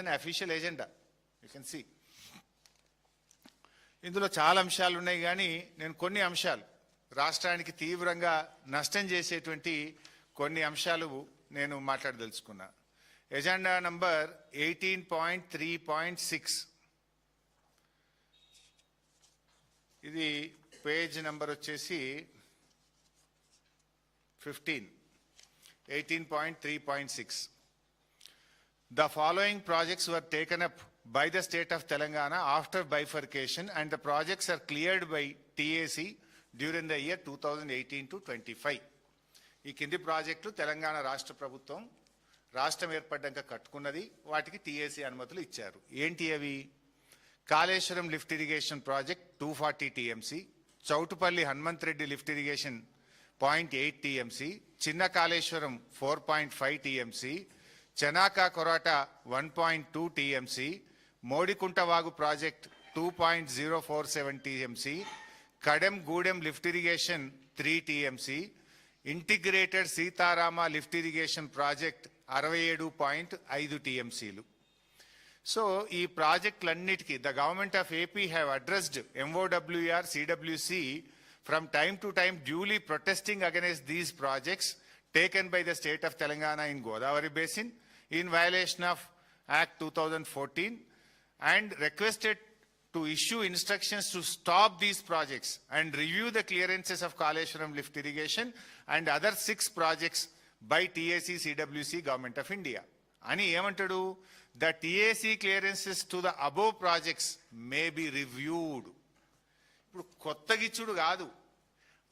An official agenda, you can see. ఇందులో చాలా అంశాలు ఉన్నాయి, కానీ నేను కొన్ని అంశాలు రాష్ట్రానికి తీవ్రంగా నష్టం చేసేటువంటి కొన్ని అంశాలు నేను మాట్లాడదలుచుకున్నా. ఎజెండా నంబర్ 18.3.6, ఇది పేజ్ నంబర్ వచ్చేసి 15, 18.3.6. The following projects were taken up by the state of Telangana after bifurcation, and the projects are cleared by TAC during the year 2018 to 25. ఈ కింది ప్రాజెక్టులు తెలంగాణ రాష్ట్ర ప్రభుత్వం రాష్ట్రం ఏర్పడ్డాక కట్టుకున్నది, వాటికి టీఏసీ అనుమతులు ఇచ్చారు. ఏంటి అవి? Kaleshwaram lift irrigation project 240 TMC, Choutupalli Hanumanth Reddy lift irrigation 0.8 TMC, Chinna Kaleshwaram 4.5 TMC, Chanaka Korata 1.2 TMC, Modikuntavagu project 2.047 TMC, Kadem Gudem lift irrigation 3 TMC, integrated Seetharama lift irrigation project 67.5 టీఎంసీలు. సో ఈ ప్రాజెక్టులన్నిటికీ the government of AP have addressed MOWR, CWC from time to time duly protesting against these projects taken by the state of Telangana in Godavari Basin in violation of Act 2014, and requested to issue instructions to stop these projects and review the clearances of Kaleshwaram lift irrigation and other 6 projects by TAC, CWC, Government of India. Ani emantadu, the TAC clearances to the above projects may be reviewed. ఇప్పుడు కొత్తగిచ్చుడు కాదు,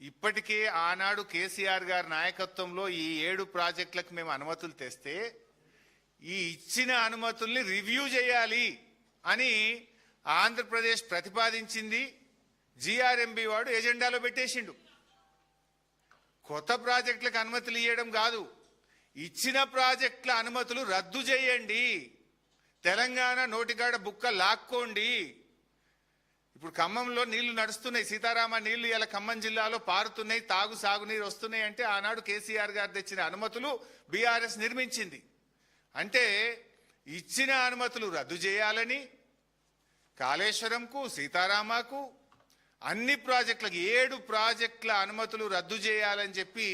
ఇప్పటికే ఆనాడు కేసీఆర్ గారి నాయకత్వంలో ఈ 7 ప్రాజెక్టులకు మేము అనుమతులు తెస్తే ఈ ఇచ్చిన అనుమతుల్ని రివ్యూ చేయాలి అని ఆంధ్రప్రదేశ్ ప్రతిపాదించింది. GRMB వాడు ఎజెండాలో పెట్టేసిండు. కొత్త ప్రాజెక్టులకు అనుమతులు ఇవ్వడం కాదు, ఇచ్చిన ప్రాజెక్టుల అనుమతులు రద్దు చేయండి, తెలంగాణ నోటికాడ బుక్క లాక్కోండి. ఇప్పుడు ఖమ్మంలో నీళ్లు నడుస్తున్నాయి, సీతారామ నీళ్లు ఇలా ఖమ్మం జిల్లాలో పారుతున్నాయి, సాగునీరు వస్తున్నాయి అంటే ఆనాడు కేసీఆర్ గారు తెచ్చిన అనుమతులు బీఆర్ఎస్ నిర్మించింది. అంటే ఇచ్చిన అనుమతులు రద్దు చేయాలని కాళేశ్వరంకు, సీతారామకు, అన్ని ప్రాజెక్టులకు 7 ప్రాజెక్టుల అనుమతులు రద్దు చేయాలని చెప్పి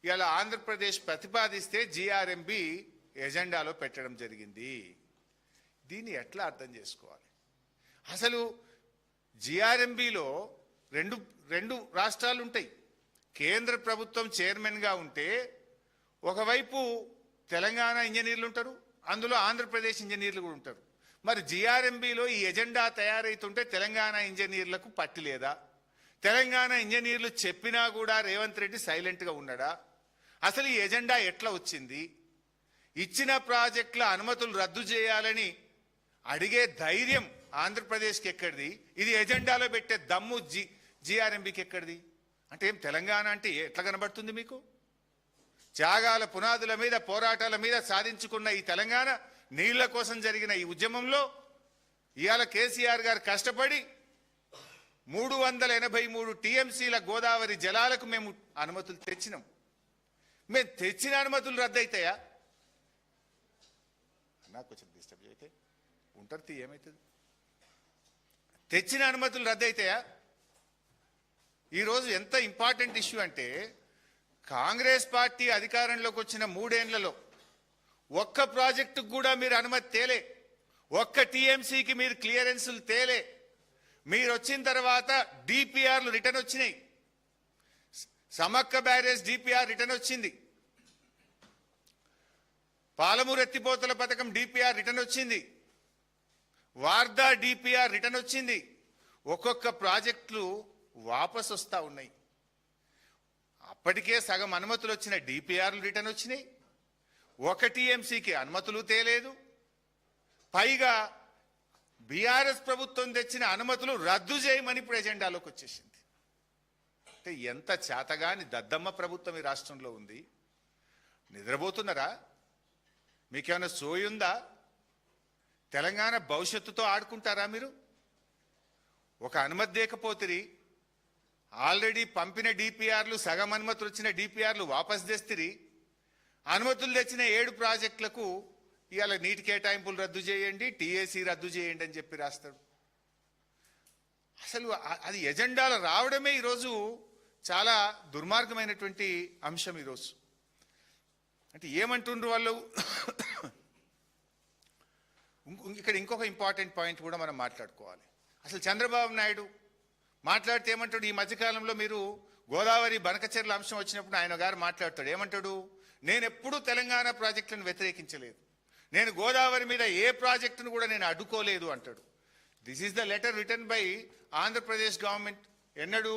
ఇలా ఆంధ్రప్రదేశ్ ప్రతిపాదిస్తే GRMB ఎజెండాలో పెట్టడం జరిగింది. దీన్ని ఎట్లా అర్థం చేసుకోవాలి? అసలు GRMBలో రెండు రాష్ట్రాలు ఉంటాయి. కేంద్ర ప్రభుత్వం చైర్మన్గా ఉంటే ఒకవైపు తెలంగాణ ఇంజనీర్లు ఉంటారు, అందులో ఆంధ్రప్రదేశ్ ఇంజనీర్లు కూడా ఉంటారు. మరి GRMBలో ఈ ఎజెండా తయారైతుంటే తెలంగాణ ఇంజనీర్లకు పట్టి లేదా? తెలంగాణ ఇంజనీర్లు చెప్పినా కూడా రేవంత్ రెడ్డి సైలెంట్గా ఉన్నాడా? అసలు ఈ ఎజెండా ఎట్లా వచ్చింది? ఇచ్చిన ప్రాజెక్టుల అనుమతులు రద్దు చేయాలని అడిగే ధైర్యం ఆంధ్రప్రదేశ్కి ఎక్కడిది? ఇది ఎజెండాలో పెట్టే దమ్ము GRMBకి ఎక్కడిది? అంటే ఏం తెలంగాణ అంటే ఎట్లా కనబడుతుంది మీకు? త్యాగాల పునాదుల మీద, పోరాటాల మీద సాధించుకున్న ఈ తెలంగాణ నీళ్ల కోసం జరిగిన ఈ ఉద్యమంలో ఇవాళ కేసీఆర్ గారు కష్టపడి 383 టీఎంసీల గోదావరి జలాలకు మేము అనుమతులు తెచ్చినాం. మేము తెచ్చిన అనుమతులు రద్దయితాయా? నాకు కొంచెం డిస్టర్బ్ అయితే ఉంటారు, ఏమవుతుంది? తెచ్చిన అనుమతులు రద్దయితాయా? ఈరోజు ఎంత ఇంపార్టెంట్ ఇష్యూ అంటే, కాంగ్రెస్ పార్టీ అధికారంలోకి వచ్చిన 3 ఏళ్లలో ఒక్క ప్రాజెక్టుకు కూడా మీరు అనుమతి తేలే, ఒక్క టీఎంసీకి మీరు క్లియరెన్సులు తేలే. మీరు వచ్చిన తర్వాత డిపిఆర్లు రిటర్న్ వచ్చినాయి. సమక్క బ్యారేజ్ డిపిఆర్ రిటర్న్ వచ్చింది, పాలమూరు ఎత్తిపోతల పథకం డిపిఆర్ రిటర్న్ వచ్చింది, వార్దా డిపిఆర్ రిటర్న్ వచ్చింది. ఒక్కొక్క ప్రాజెక్టులు వాపసు వస్తూ ఉన్నాయి. అప్పటికే సగం అనుమతులు వచ్చిన డిపిఆర్లు రిటర్న్ వచ్చినాయి, ఒక టీఎంసీకి అనుమతులు తేలేదు. పైగా బీఆర్ఎస్ ప్రభుత్వం తెచ్చిన అనుమతులు రద్దు చేయమని ఇప్పుడు ఎజెండాలోకి వచ్చేసింది. అంటే ఎంత చేతగాని దద్దమ్మ ప్రభుత్వం ఈ రాష్ట్రంలో ఉంది. నిద్రపోతున్నారా? మీకేమైనా సోయుందా? తెలంగాణ భవిష్యత్తుతో ఆడుకుంటారా మీరు? ఒక అనుమతి దేకపోతిరి, ఆల్రెడీ పంపిన డిపిఆర్లు, సగం అనుమతులు వచ్చిన డిపిఆర్లు వాపస్ తెస్తిరి. అనుమతులు తెచ్చిన 7 ప్రాజెక్టులకు ఇవాళ నీటి కేటాయింపులు రద్దు చేయండి, టీఏసీ రద్దు చేయండి అని చెప్పి రాస్తాడు. అసలు అది ఎజెండాలో రావడమే ఈరోజు చాలా దుర్మార్గమైనటువంటి అంశం. ఈరోజు అంటే ఏమంటుండ్రు వాళ్ళు, ఇక్కడ ఇంకొక ఇంపార్టెంట్ పాయింట్ కూడా మనం మాట్లాడుకోవాలి. అసలు చంద్రబాబు నాయుడు మాట్లాడితే ఏమంటాడు, ఈ మధ్యకాలంలో మీరు గోదావరి బనకచెర్ల అంశం వచ్చినప్పుడు ఆయన గారు మాట్లాడతాడు, ఏమంటాడు, నేను ఎప్పుడూ తెలంగాణ ప్రాజెక్టులను వ్యతిరేకించలేదు, నేను గోదావరి మీద ఏ ప్రాజెక్టును కూడా నేను అడ్డుకోలేదు అంటాడు. This is the letter written by Andhra Pradesh government. ఎన్నడు?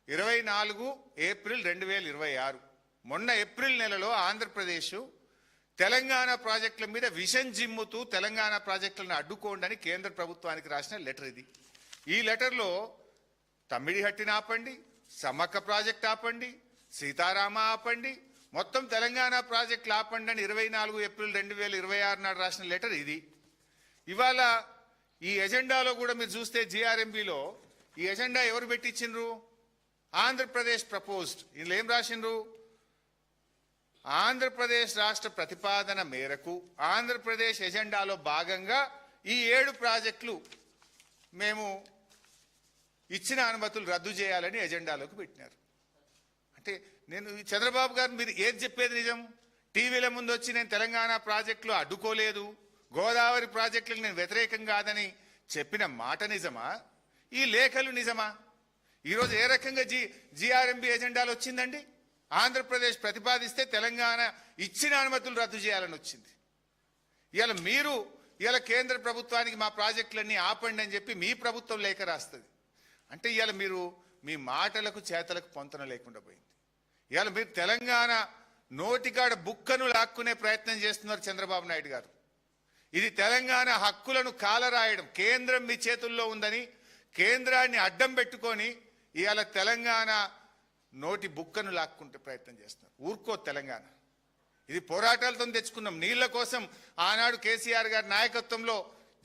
24 ఏప్రిల్ 2026. మొన్న ఏప్రిల్ నెలలో ఆంధ్రప్రదేశ్ తెలంగాణ ప్రాజెక్టుల మీద విషం జిమ్ముతూ తెలంగాణ ప్రాజెక్టులను అడ్డుకోండి అని కేంద్ర ప్రభుత్వానికి రాసిన లెటర్ ఇది. ఈ లెటర్లో తమ్మిడిహట్టిని ఆపండి, సమ్మక్క ప్రాజెక్ట్ ఆపండి, సీతారామ ఆపండి, మొత్తం తెలంగాణ ప్రాజెక్టులు ఆపండి అని 24 ఏప్రిల్ 2026 నాడు రాసిన లెటర్ ఇది. ఇవాళ ఈ ఎజెండాలో కూడా మీరు చూస్తే జిఆర్ఎంబిలో ఈ ఎజెండా ఎవరు పెట్టించిండ్రు? ఆంధ్రప్రదేశ్ ప్రపోజ్డ్. ఇందులో ఏం రాసిండ్రు? ఆంధ్రప్రదేశ్ రాష్ట్ర ప్రతిపాదన మేరకు ఆంధ్రప్రదేశ్ ఎజెండాలో భాగంగా ఈ 7 ప్రాజెక్టులు మేము ఇచ్చిన అనుమతులు రద్దు చేయాలని ఎజెండాలోకి పెట్టినారు. అంటే నేను చంద్రబాబు గారు మీరు ఏది చెప్పేది నిజం? టీవీల ముందు వచ్చి నేను తెలంగాణ ప్రాజెక్టులు అడ్డుకోలేదు, గోదావరి ప్రాజెక్టులకు నేను వ్యతిరేకం కాదని చెప్పిన మాట నిజమా? ఈ లేఖలు నిజమా? ఈరోజు ఏ రకంగా జిఆర్ఎంబి ఎజెండాలు వచ్చిందండి? ఆంధ్రప్రదేశ్ ప్రతిపాదిస్తే తెలంగాణ ఇచ్చిన అనుమతులు రద్దు చేయాలని వచ్చింది. ఇవాళ మీరు ఇవాళ కేంద్ర ప్రభుత్వానికి మా ప్రాజెక్టులన్నీ ఆపండి అని చెప్పి మీ ప్రభుత్వం లేఖ రాస్తుంది. అంటే ఇవాళ మీరు మీ మాటలకు చేతలకు పొంతన లేకుండా పోయింది. ఇవాళ మీరు తెలంగాణ నోటికాడ బుక్కను లాక్కునే ప్రయత్నం చేస్తున్నారు చంద్రబాబు నాయుడు గారు. ఇది తెలంగాణ హక్కులను కాలరాయడం. కేంద్రం మీ చేతుల్లో ఉందని కేంద్రాన్ని అడ్డం పెట్టుకొని ఇవాళ తెలంగాణ నోటి బుక్కను లాక్కుంటే ప్రయత్నం చేస్తున్నారు. ఊరుకో తెలంగాణ. ఇది పోరాటాలతో తెచ్చుకున్నాం. నీళ్ల కోసం ఆనాడు కేసీఆర్ గారి నాయకత్వంలో,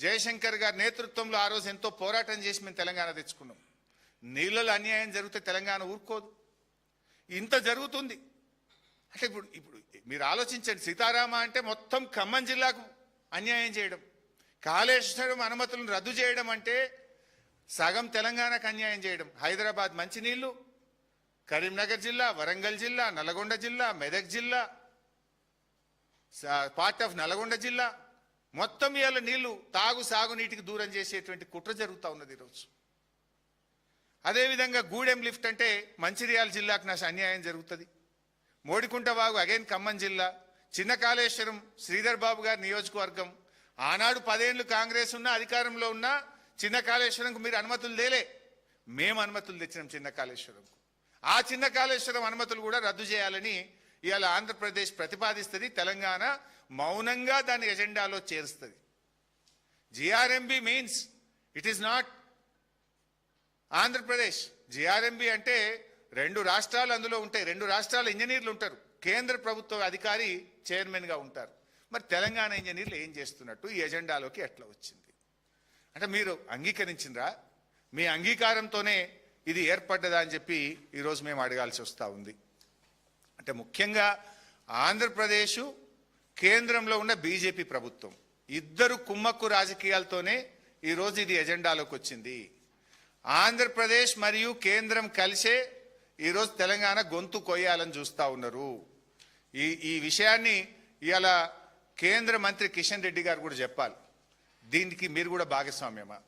జయశంకర్ గారి నేతృత్వంలో ఆ రోజు ఎంతో పోరాటం చేసి మేము తెలంగాణ తెచ్చుకున్నాం. నీళ్ళలో అన్యాయం జరిగితే తెలంగాణ ఊరుకోదు. ఇంత జరుగుతుంది అంటే ఇప్పుడు మీరు ఆలోచించండి. సీతారామ అంటే మొత్తం ఖమ్మం జిల్లాకు అన్యాయం చేయడం, కాళేశ్వరం అనుమతులను రద్దు చేయడం అంటే సగం తెలంగాణకు అన్యాయం చేయడం. హైదరాబాద్ మంచినీళ్లు, కరీంనగర్ జిల్లా, వరంగల్ జిల్లా, నల్గొండ జిల్లా, మెదక్ జిల్లా, పార్ట్ ఆఫ్ నల్గొండ జిల్లా మొత్తం ఇవాళ నీళ్లు సాగునీటికి దూరం చేసేటువంటి కుట్ర జరుగుతూ ఉన్నది ఈరోజు. అదేవిధంగా గూడెం లిఫ్ట్ అంటే మంచిర్యాల జిల్లాకు నా అన్యాయం జరుగుతుంది. మోడికుంట వాగు అగైన్ ఖమ్మం జిల్లా, చిన్న కాళేశ్వరం శ్రీధర్ బాబు గారి నియోజకవర్గం. ఆనాడు 10 ఏళ్ళు కాంగ్రెస్ ఉన్న అధికారంలో ఉన్న చిన్న కాళేశ్వరంకు మీరు అనుమతులు తేలే, మేము అనుమతులు తెచ్చినాం చిన్న కాళేశ్వరంకు. ఆ చిన్న కాళేశ్వరం అనుమతులు కూడా రద్దు చేయాలని ఇవాళ ఆంధ్రప్రదేశ్ ప్రతిపాదిస్తుంది. తెలంగాణ మౌనంగా దాని ఎజెండాలో చేరుస్తుంది. GRMB means it is not Andhra Pradesh. GRMB అంటే 2 రాష్ట్రాలు అందులో ఉంటాయి. 2 రాష్ట్రాల ఇంజనీర్లు ఉంటారు. కేంద్ర ప్రభుత్వ అధికారి చైర్మన్గా ఉంటారు. మరి తెలంగాణ ఇంజనీర్లు ఏం చేస్తున్నట్టు ఈ ఎజెండాలోకి ఎట్లా వచ్చింది? అంటే మీరు అంగీకరించిండ్రా? మీ అంగీకారంతోనే ఇది ఏర్పడ్డదా అని చెప్పి ఈరోజు మేము అడగాల్సి వస్తూ ఉంది. అంటే ముఖ్యంగా ఆంధ్రప్రదేశ్, కేంద్రంలో ఉన్న బీజేపీ ప్రభుత్వం ఇద్దరు కుమ్మక్కు రాజకీయాలతోనే ఈరోజు ఇది ఎజెండాలోకి వచ్చింది. ఆంధ్రప్రదేశ్ మరియు కేంద్రం కలిసే ఈరోజు తెలంగాణ గొంతు కొయ్యాలని చూస్తూ ఉన్నారు. ఈ విషయాన్ని ఇవాళ కేంద్ర మంత్రి కిషన్ రెడ్డి గారు కూడా చెప్పాలి. దీనికి మీరు కూడా భాగస్వామ్యమా?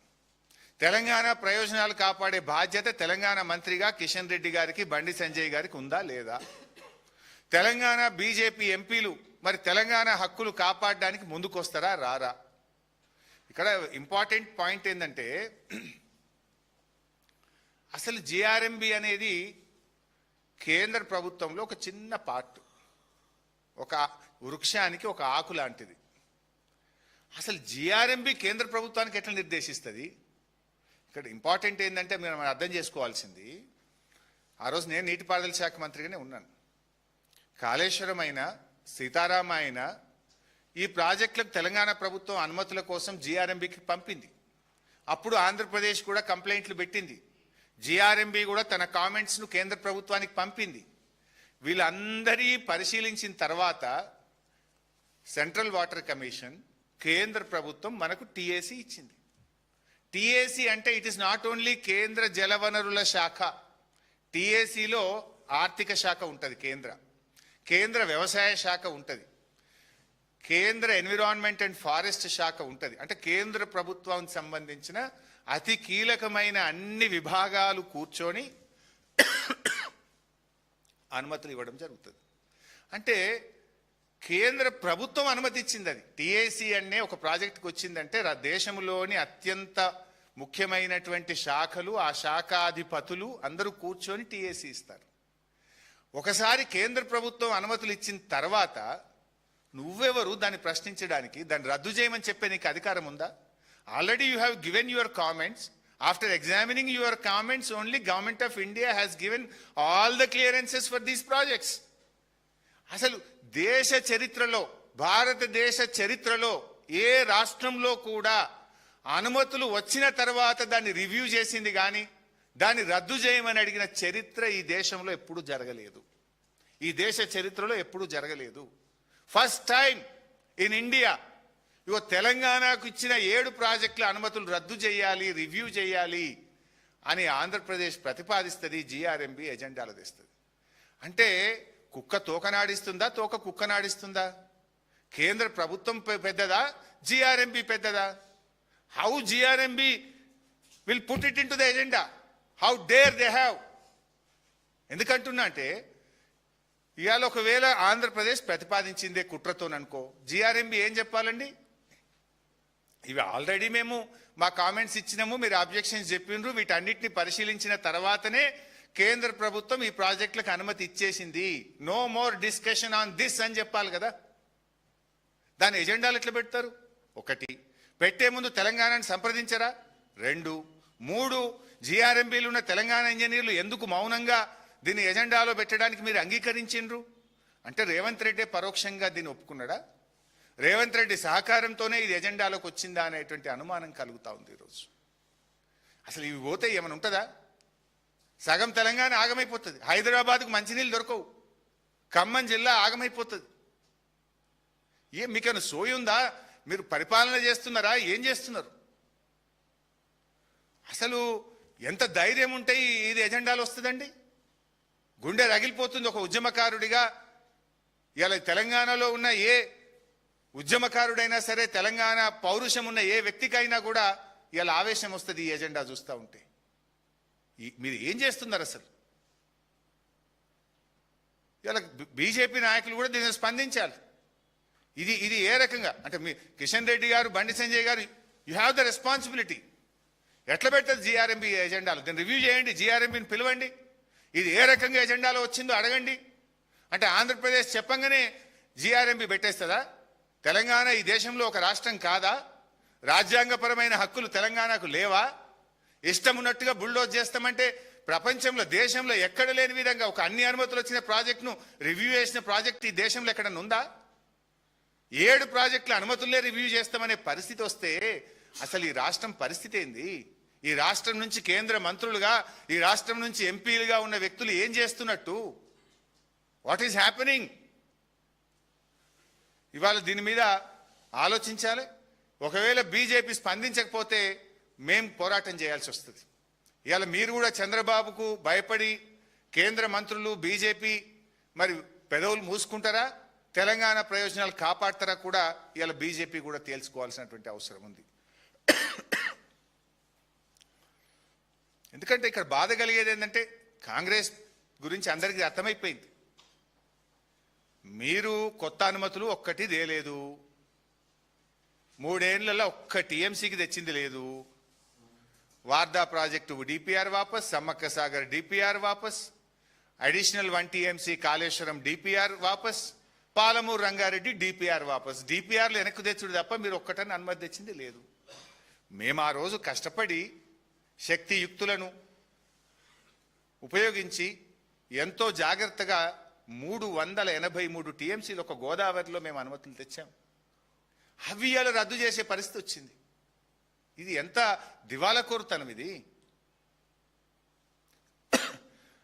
తెలంగాణ ప్రయోజనాలు కాపాడే బాధ్యత తెలంగాణ మంత్రిగా కిషన్ రెడ్డి గారికి, బండి సంజయ్ గారికి ఉందా లేదా? తెలంగాణ బీజేపీ ఎంపీలు మరి తెలంగాణ హక్కులు కాపాడడానికి ముందుకొస్తారా రారా? ఇక్కడ ఇంపార్టెంట్ పాయింట్ ఏంటంటే అసలు జిఆర్ఎంబి అనేది కేంద్ర ప్రభుత్వంలో ఒక చిన్న పార్ట్, ఒక వృక్షానికి ఒక ఆకు లాంటిది. అసలు జిఆర్ఎంబి కేంద్ర ప్రభుత్వానికి ఎట్లా నిర్దేశిస్తుంది? ఇక్కడ ఇంపార్టెంట్ ఏంటంటే మనం అర్థం చేసుకోవాల్సింది, ఆ రోజు నేను నీటిపారుదల శాఖ మంత్రిగానే ఉన్నాను. కాళేశ్వరం అయినా, సీతారామ అయినా ఈ ప్రాజెక్టులకు తెలంగాణ ప్రభుత్వం అనుమతుల కోసం జిఆర్ఎంబికి పంపింది. అప్పుడు ఆంధ్రప్రదేశ్ కూడా కంప్లైంట్లు పెట్టింది. జిఆర్ఎంబి కూడా తన కామెంట్స్ను కేంద్ర ప్రభుత్వానికి పంపింది. వీళ్ళందరి పరిశీలించిన తర్వాత సెంట్రల్ వాటర్ కమిషన్, కేంద్ర ప్రభుత్వం మనకు టీఏసీ ఇచ్చింది. టీఏసీ అంటే ఇట్ ఇస్ నాట్ ఓన్లీ కేంద్ర జలవనరుల శాఖ. టీఏసీలో ఆర్థిక శాఖ ఉంటుంది, కేంద్ర వ్యవసాయ శాఖ ఉంటుంది, కేంద్ర ఎన్విరాన్మెంట్ అండ్ ఫారెస్ట్ శాఖ ఉంటుంది. అంటే కేంద్ర ప్రభుత్వానికి సంబంధించిన అతి కీలకమైన అన్ని విభాగాలు కూర్చొని అనుమతులు ఇవ్వడం జరుగుతుంది. అంటే కేంద్ర ప్రభుత్వం అనుమతి ఇచ్చింది. అది టీఏసీ అనే ఒక ప్రాజెక్టుకి వచ్చిందంటే దేశంలోని అత్యంత ముఖ్యమైనటువంటి శాఖలు, ఆ శాఖాధిపతులు అందరూ కూర్చొని టీఏసీ ఇస్తారు. ఒకసారి కేంద్ర ప్రభుత్వం అనుమతులు ఇచ్చిన తర్వాత నువ్వెవరు దాన్ని ప్రశ్నించడానికి, దాన్ని రద్దు చేయమని చెప్పే నీకు అధికారం ఉందా? Already you have given your comments. After examining your comments only government of India has given all the clearances for these projects. అసలు దేశ చరిత్రలో, భారతదేశ చరిత్రలో ఏ రాష్ట్రంలో కూడా అనుమతులు వచ్చిన తర్వాత దాన్ని రివ్యూ చేసింది కానీ దాన్ని రద్దు చేయమని అడిగిన చరిత్ర ఈ దేశంలో ఎప్పుడూ జరగలేదు. ఈ దేశ చరిత్రలో ఎప్పుడూ జరగలేదు. ఫస్ట్ టైం ఇన్ ఇండియా ఇగో తెలంగాణకు ఇచ్చిన 7 ప్రాజెక్టుల అనుమతులు రద్దు చేయాలి, రివ్యూ చేయాలి అని ఆంధ్రప్రదేశ్ ప్రతిపాదిస్తుంది, జిఆర్ఎంబి ఎజెండాలో తెస్తుంది. అంటే కుక్క తోకనాడిస్తుందా, తోక కుక్కనాడిస్తుందా? కేంద్ర ప్రభుత్వం పెద్దదా, జిఆర్ఎంబి పెద్దదా? How GRMB will put it into the agenda? How dare they have? ఎందుకంటున్నా అంటే ఇవాళ ఒకవేళ ఆంధ్రప్రదేశ్ ప్రతిపాదించిందే కుట్రతోననుకో, జిఆర్ఎంబి ఏం చెప్పాలండి? ఇవి ఆల్రెడీ మేము మా కామెంట్స్ ఇచ్చినాము, మీరు అబ్జెక్షన్స్ చెప్పిండ్రు, వీటన్నిటిని పరిశీలించిన తర్వాతనే కేంద్ర ప్రభుత్వం ఈ ప్రాజెక్టులకు అనుమతి ఇచ్చేసింది, no more discussion on this అని చెప్పాలి కదా. దాని ఎజెండాలు ఎట్లా పెడతారు? 1, పెట్టే ముందు తెలంగాణను సంప్రదించరా? 2, 3, జిఆర్ఎంబీలు ఉన్న తెలంగాణ ఇంజనీర్లు ఎందుకు మౌనంగా దీన్ని ఎజెండాలో పెట్టడానికి మీరు అంగీకరించిండ్రు? అంటే రేవంత్ రెడ్డి పరోక్షంగా దీన్ని ఒప్పుకున్నాడా? రేవంత్ రెడ్డి సహకారంతోనే ఇది ఎజెండాలోకి వచ్చిందా అనేటువంటి అనుమానం కలుగుతా ఉంది ఈరోజు. అసలు ఇవి పోతే ఏమైనా ఉంటుందా? సగం తెలంగాణ ఆగమైపోతుంది, హైదరాబాద్కు మంచినీళ్ళు దొరకవు, ఖమ్మం జిల్లా ఆగమైపోతుంది. మీకేమైనా సోయి ఉందా? మీరు పరిపాలన చేస్తున్నారా? ఏం చేస్తున్నారు? అసలు ఎంత ధైర్యం ఉంటే ఇది ఎజెండాలో వస్తుందండి? గుండె రగిలిపోతుంది ఒక ఉద్యమకారుడిగా. ఇలా తెలంగాణలో ఉన్న ఏ ఉద్యమకారుడైనా సరే, తెలంగాణ పౌరుషం ఉన్న ఏ వ్యక్తికైనా కూడా ఇలా ఆవేశం వస్తుంది ఈ ఎజెండా చూస్తూ ఉంటే. మీరు ఏం చేస్తున్నారు అసలు? ఇలా బీజేపీ నాయకులు కూడా దీన్ని స్పందించాలి. ఇది ఏ రకంగా అంటే మీ కిషన్ రెడ్డి గారు, బండి సంజయ్ గారు, యూ హ్యావ్ ద రెస్పాన్సిబిలిటీ. ఎట్లా పెడుతుంది జిఆర్ఎంబి ఎజెండాలో? దీన్ని రివ్యూ చేయండి, జిఆర్ఎంబిని పిలవండి, ఇది ఏ రకంగా ఎజెండాలో వచ్చిందో అడగండి. అంటే ఆంధ్రప్రదేశ్ చెప్పంగానే జిఆర్ఎంబి పెట్టేస్తుందా? తెలంగాణ ఈ దేశంలో ఒక రాష్ట్రం కాదా? రాజ్యాంగపరమైన హక్కులు తెలంగాణకు లేవా? ఇష్టం ఉన్నట్టుగా బుల్డోజ్ చేస్తామంటే ప్రపంచంలో, దేశంలో ఎక్కడ లేని విధంగా ఒక అన్ని అనుమతులు వచ్చిన ప్రాజెక్టును రివ్యూ చేసిన ప్రాజెక్ట్ ఈ దేశంలో ఎక్కడన్నా ఉందా? 7 ప్రాజెక్టుల అనుమతులే రివ్యూ చేస్తామనే పరిస్థితి వస్తే అసలు ఈ రాష్ట్రం పరిస్థితి ఏంది? ఈ రాష్ట్రం నుంచి కేంద్ర మంత్రులుగా, ఈ రాష్ట్రం నుంచి ఎంపీలుగా ఉన్న వ్యక్తులు ఏం చేస్తున్నట్టు? What is happening? ఇవాళ దీని మీద ఆలోచించాలి. ఒకవేళ బీజేపీ స్పందించకపోతే మేం పోరాటం చేయాల్సి వస్తుంది. ఇవాళ మీరు కూడా చంద్రబాబుకు భయపడి కేంద్ర మంత్రులు, బీజేపీ మరి పెదవులు మూసుకుంటారా, తెలంగాణ ప్రయోజనాలు కాపాడతారా కూడా ఇవాళ బీజేపీ కూడా తేల్చుకోవాల్సినటువంటి అవసరం ఉంది. ఎందుకంటే ఇక్కడ బాధ కలిగేది ఏంటంటే కాంగ్రెస్ గురించి అందరికీ అర్థమైపోయింది. మీరు కొత్త అనుమతులు ఒక్కటి తేలేదు, 3 ఏళ్లలో ఒక్క టీఎంసీకి తెచ్చింది లేదు. వార్దా ప్రాజెక్టు డిపిఆర్ వాపస్, సమ్మక్క సాగర్ డిపిఆర్ వాపస్, అడిషనల్ 1 టీఎంసీ కాళేశ్వరం డిపిఆర్ వాపస్, పాలమూరు రంగారెడ్డి డిపిఆర్ వాపస్. డిపిఆర్లు వెనక్కు తెచ్చుడు తప్ప మీరు ఒక్కటని అనుమతి తెచ్చింది లేదు. మేము ఆ రోజు కష్టపడి శక్తియుక్తులను ఉపయోగించి ఎంతో జాగ్రత్తగా 383 టీఎంసీలు ఒక గోదావరిలో మేము అనుమతులు తెచ్చాం. అవి ఇవాళ రద్దు చేసే పరిస్థితి వచ్చింది. ఇది ఎంత దివాళాకోరుతనం ఇది!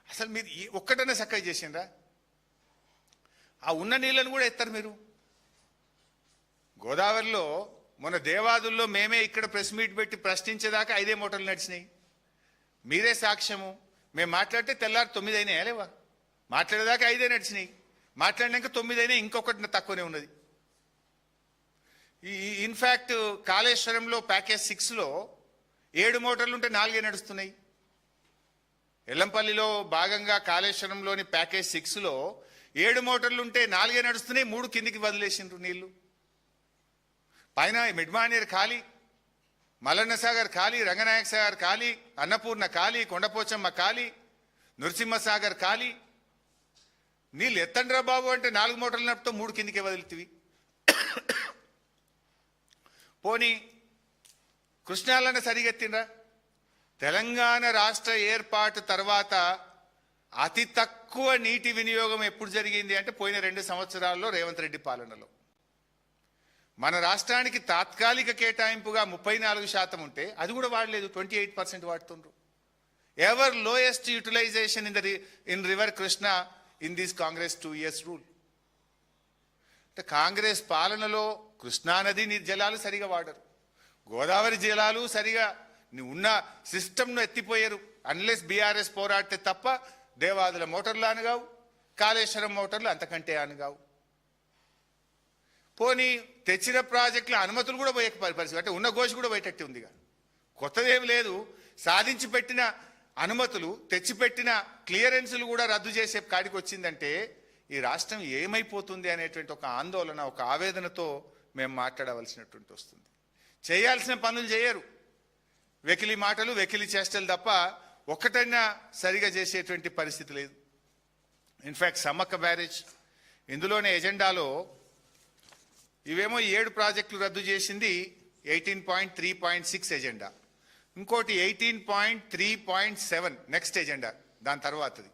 అసలు మీరు ఒక్కటనే చక్కగా చేసిండ్రా? ఆ ఉన్న నీళ్ళను కూడా ఎత్తారు మీరు. గోదావరిలో మొన్న దేవాదుల్లో మేమే ఇక్కడ ప్రెస్ మీట్ పెట్టి ప్రశ్నించేదాకా 5 మోటార్లు నడిచినాయి. మీరే సాక్ష్యము. మేము మాట్లాడితే తెల్లారి 9 అయినాయా లేవా? మాట్లాడేదాకా 5 నడిచినాయి, మాట్లాడినాక 9 అయినా, ఇంకొకటి తక్కువనే ఉన్నది. ఇన్ఫ్యాక్ట్ కాళేశ్వరంలో ప్యాకేజ్ 6లో 7 మోటార్లు ఉంటే 4 నడుస్తున్నాయి. ఎల్లంపల్లిలో భాగంగా కాళేశ్వరంలోని ప్యాకేజ్ 6లో 7 మోటార్లు ఉంటే 4 నడుస్తున్నాయి, 3 కిందికి వదిలేసిండ్రు నీళ్లు. పైన మిడ్మానేర్ ఖాళీ, మల్లన్న సాగర్ ఖాళీ, రంగనాయక సాగర్ ఖాళీ, అన్నపూర్ణ ఖాళీ, కొండపోచమ్మ ఖాళీ, నృసింహసాగర్ ఖాళీ. నీళ్ళు ఎత్తండ్రా బాబు అంటే 4 మోటార్లు నడుపుతూ 3 కిందికి వదులుతీవి. పోనీ కృష్ణాలన్న సరిగెత్తిండ్రా? తెలంగాణ రాష్ట్ర ఏర్పాటు తర్వాత అతి తక్కువ నీటి వినియోగం ఎప్పుడు జరిగింది అంటే పోయిన 2 సంవత్సరాల్లో రేవంత్ రెడ్డి పాలనలో. మన రాష్ట్రానికి తాత్కాలిక కేటాయింపుగా 34% ఉంటే అది కూడా వాడలేదు, 28% వాడుతుండ్రు. Ever lowest utilisation in river Krishna in this Congress 2 years rule. అంటే కాంగ్రెస్ పాలనలో కృష్ణానది జలాలు సరిగా వాడరు, గోదావరి జలాలు సరిగా ఉన్న సిస్టమ్ను ఎత్తిపోయారు. అన్లెస్ బీఆర్ఎస్ పోరాడితే తప్ప దేవాదుల మోటార్లు అనగావు, కాళేశ్వరం మోటార్లు అంతకంటే అనగావు. పోనీ తెచ్చిన ప్రాజెక్టుల అనుమతులు కూడా పోయే పరిస్థితి, అంటే ఉన్న గోషి కూడా పోయేటట్టు ఉందిగా. కొత్తదేం లేదు. సాధించి పెట్టిన అనుమతులు, తెచ్చిపెట్టిన క్లియరెన్సులు కూడా రద్దు చేసే కాడికి వచ్చిందంటే ఈ రాష్ట్రం ఏమైపోతుంది అనేటువంటి ఒక ఆందోళన, ఒక ఆవేదనతో మేము మాట్లాడవలసినటువంటి వస్తుంది. చేయాల్సిన పనులు చేయరు, వెకిలి మాటలు, వెకిలి చేష్టలు తప్ప ఒక్కటైనా సరిగా చేసేటువంటి పరిస్థితి లేదు. ఇన్ఫ్యాక్ట్ సమ్మక్క బ్యారేజ్ ఇందులోనే ఎజెండాలో ఇవేమో 7 ప్రాజెక్టులు రద్దు చేసింది 18.3.6 ఎజెండా, ఇంకోటి 18.3.7 నెక్స్ట్ ఎజెండా దాని తర్వాతది.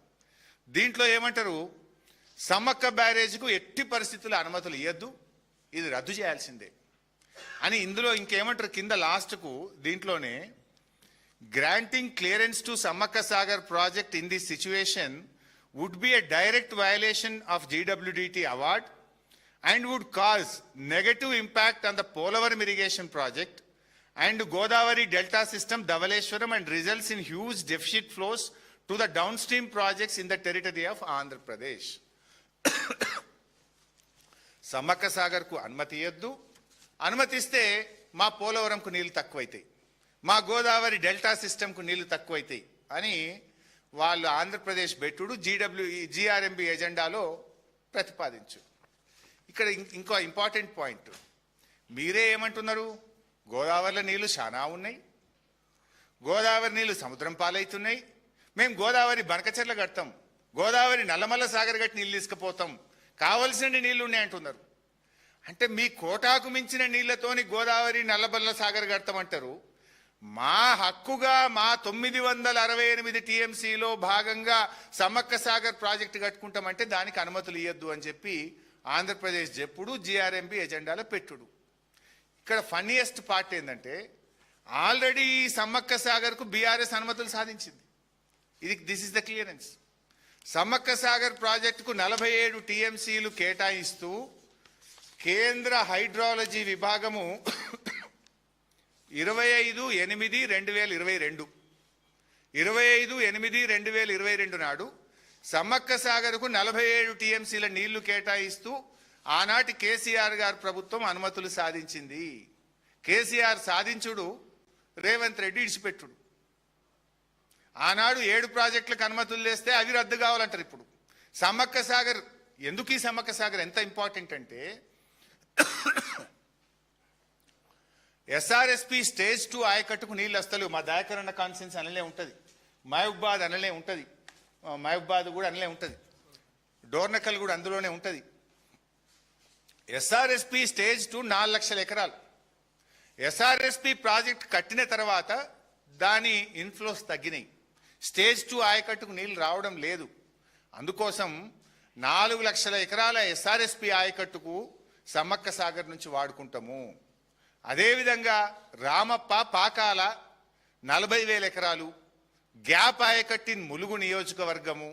దీంట్లో ఏమంటారు, సమ్మక్క బ్యారేజ్కు ఎట్టి పరిస్థితుల్లో అనుమతులు ఇవ్వద్దు, ఇది రద్దు చేయాల్సిందే అని. ఇందులో ఇంకేమంటారు కింద లాస్ట్కు, దీంట్లోనే granting clearance to Sammakka Sagar project in this situation would be a direct violation of GWDT award and would cause negative impact on the Polavaram irrigation project and Godavari Delta system, Dhavaleshwaram, and results in huge deficit flows to the downstream projects in the territory of Andhra Pradesh. Sammakka సాగర్కు అనుమతి ఇవ్వద్దు, అనుమతిస్తే మా పోలవరంకు నీళ్లు తక్కువైతాయి, మా Godavari delta సిస్టమ్కు నీళ్లు తక్కువైతాయి అని వాళ్ళు ఆంధ్రప్రదేశ్ బెట్టుడు GRMB ఎజెండాలో ప్రతిపాదించు. ఇక్కడ ఇంకో ఇంపార్టెంట్ పాయింట్, మీరే ఏమంటున్నారు, గోదావరిలో నీళ్లు చాలా ఉన్నాయి, గోదావరి నీళ్లు సముద్రం పాలవుతున్నాయి, మేము గోదావరి బనకచెర్ల కడతాం, గోదావరి నల్లమల్ల సాగర్ గట్టి నీళ్ళు తీసుకుపోతాం, కావలసిన నీళ్లు ఉన్నాయంటున్నారు. అంటే మీ కోటాకు మించిన నీళ్లతోని గోదావరి నల్లమల్ల సాగర్ కడతామంటారు. మా హక్కుగా మా 968 TMCలో భాగంగా సమ్మక్క సాగర్ ప్రాజెక్టు కట్టుకుంటామంటే దానికి అనుమతులు ఇవ్వద్దు అని చెప్పి ఆంధ్రప్రదేశ్ చెప్పుడు, GRMB ఎజెండాలో పెట్టుడు. ఇక్కడ ఫన్నీయెస్ట్ పార్ట్ ఏంటంటే ఆల్రెడీ సమ్మక్క సాగర్కు బీఆర్ఎస్ అనుమతులు సాధించింది. This is the clearance. Sammakka Sagar ప్రాజెక్టుకు 47 TMCలు కేటాయిస్తూ కేంద్ర హైడ్రాలజీ విభాగము 25/8/2022 25/8/2022 నాడు సమ్మక్క సాగర్కు 47 TMCల నీళ్లు కేటాయిస్తూ ఆనాటి కేసీఆర్ గారు ప్రభుత్వం అనుమతులు సాధించింది. కేసీఆర్ సాధించుడు, రేవంత్ రెడ్డి ఇడిచిపెట్టుడు. ఆనాడు 7 ప్రాజెక్టులకు అనుమతులు చేస్తే అవి రద్దు కావాలంటారు. ఇప్పుడు సమ్మక్క సాగర్ ఎందుకు, ఈ సమ్మక్క సాగర్ ఎంత ఇంపార్టెంట్ అంటే SRSP స్టేజ్ 2 ఆయకట్టుకు నీళ్ళు వస్తలేవు. మా దాయకరణ కాన్సెన్స్ అనలే ఉంటుంది, మహబూబాద్ అనలే ఉంటుంది, మహబూబాద్ కూడా అనలే ఉంటుంది, డోర్నకల్ కూడా అందులోనే ఉంటుంది. SRSP స్టేజ్ 2 4 లక్షల ఎకరాలు. SRSP ప్రాజెక్ట్ కట్టిన తర్వాత దాని ఇన్ఫ్లోస్ తగ్గినాయి, స్టేజ్ 2 ఆయకట్టుకు నీళ్లు రావడం లేదు. అందుకోసం 4 లక్షల ఎకరాల SRSP ఆయకట్టుకు సమ్మక్క సాగర్ నుంచి వాడుకుంటాము. అదేవిధంగా రామప్ప పాకాల 40,000 ఎకరాలు, గ్యాప్ ఆయకట్టిన్ ములుగు నియోజకవర్గము,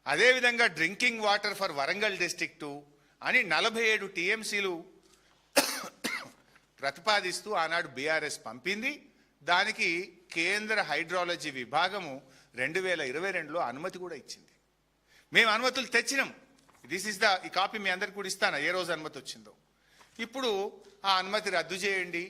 అదేవిధంగా drinking water for Warangal district అని 47 TMCలు ప్రతిపాదిస్తూ ఆనాడు బీఆర్ఎస్ పంపింది. దానికి కేంద్ర హైడ్రాలజీ విభాగము 2022లో అనుమతి కూడా ఇచ్చింది. మేము అనుమతులు తెచ్చినాం. ఈ కాపీ మీ అందరికి కూడా ఇస్తాను, ఏ రోజు అనుమతి వచ్చిందో. ఇప్పుడు ఆ అనుమతి రద్దు చేయండి,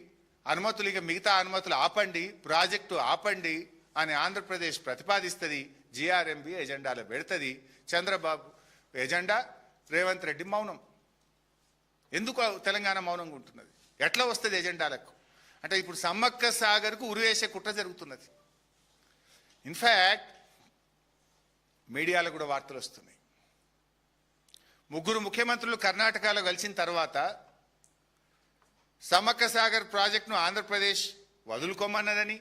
అనుమతులు ఇక మిగతా అనుమతులు ఆపండి, ప్రాజెక్టు ఆపండి అని ఆంధ్రప్రదేశ్ ప్రతిపాదిస్తుంది. జిఆర్ఎంబి ఎజెండాలో పెడుతుంది. చంద్రబాబు ఎజెండా, రేవంత్ రెడ్డి మౌనం. ఎందుకు తెలంగాణ మౌనంగా ఉంటున్నది? ఎట్లా వస్తుంది ఎజెండాలకు? అంటే ఇప్పుడు సమ్మక్క సాగర్కు ఉరివేసే కుట్ర జరుగుతున్నది. ఇన్ఫ్యాక్ట్ మీడియాలో కూడా వార్తలు వస్తున్నాయి. ముగ్గురు ముఖ్యమంత్రులు కర్ణాటకలో కలిసిన తర్వాత సమ్మక్క సాగర్ ప్రాజెక్టును ఆంధ్రప్రదేశ్ వదులుకోమన్నదని,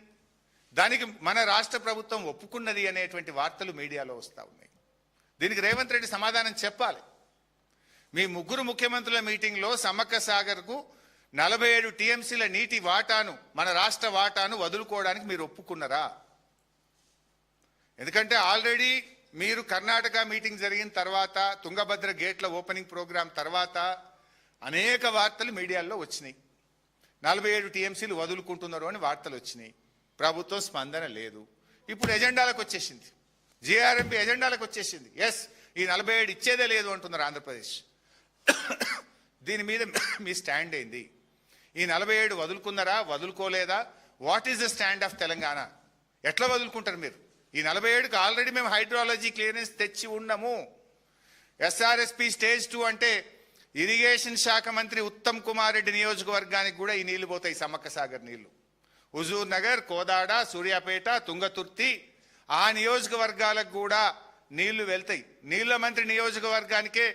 దానికి మన రాష్ట్ర ప్రభుత్వం ఒప్పుకున్నది అనేటువంటి వార్తలు మీడియాలో వస్తూ ఉన్నాయి. దీనికి రేవంత్ రెడ్డి సమాధానం చెప్పాలి. మీ ముగ్గురు ముఖ్యమంత్రుల మీటింగ్లో సమ్మక్క సాగర్కు 47 టీఎంసీల నీటి వాటాను, మన రాష్ట్ర వాటాను వదులుకోవడానికి మీరు ఒప్పుకున్నారా? ఎందుకంటే ఆల్రెడీ మీరు కర్ణాటక మీటింగ్ జరిగిన తర్వాత, తుంగభద్ర గేట్ల ఓపెనింగ్ ప్రోగ్రాం తర్వాత అనేక వార్తలు మీడియాలో వచ్చినాయి. 47 టీఎంసీలు వదులుకుంటున్నారు అని వార్తలు వచ్చినాయి. ప్రభుత్వం స్పందన లేదు. ఇప్పుడు ఎజెండాలకు వచ్చేసింది, జిఆర్ఎంపీ ఎజెండాలకు వచ్చేసింది. ఎస్, ఈ 47 ఇచ్చేదే లేదు అంటున్నారు ఆంధ్రప్రదేశ్. దీని మీద మీ స్టాండ్ ఏంది? ఈ 47 వదులుకున్నారా, వదులుకోలేదా? What is the stand of Telangana? ఎట్లా వదులుకుంటారు మీరు? ఈ 47కు ఆల్రెడీ మేము హైడ్రాలజీ క్లియరెన్స్ తెచ్చి ఉన్నాము. ఎస్ఆర్ఎస్పి స్టేజ్ 2 అంటే ఇరిగేషన్ శాఖ మంత్రి ఉత్తమ్ కుమార్ రెడ్డి నియోజకవర్గానికి కూడా ఈ నీళ్లు పోతాయి, సమ్మక్క సాగర్ నీళ్లు. హుజూర్ నగర్, కోదాడ, సూర్యాపేట, తుంగతుర్తి ఆ నియోజకవర్గాలకు కూడా నీళ్లు వెళ్తాయి. నీళ్ల మంత్రి నియోజకవర్గానికే